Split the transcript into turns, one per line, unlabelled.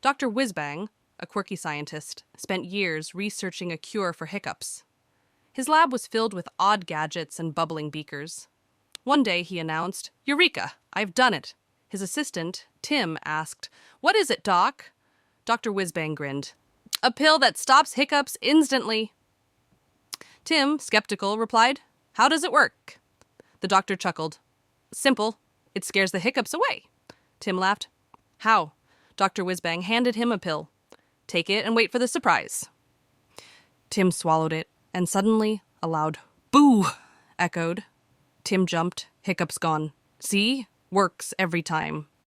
Dr. Whizbang, a quirky scientist, spent years researching a cure for hiccups. His lab was filled with odd gadgets and bubbling beakers. One day he announced, "Eureka! I've done it!" His assistant, Tim, asked, "What is it, Doc?" Dr. Whizbang grinned. "A pill that stops hiccups instantly." Tim, skeptical, replied, "How does it work?" The doctor chuckled. "Simple. It scares the hiccups away." Tim laughed. "How?" Dr. Whizbang handed him a pill. "Take it and wait for the surprise." Tim swallowed it, and suddenly a loud "Boo!" echoed. Tim jumped. "Hiccups gone. See? Works every time."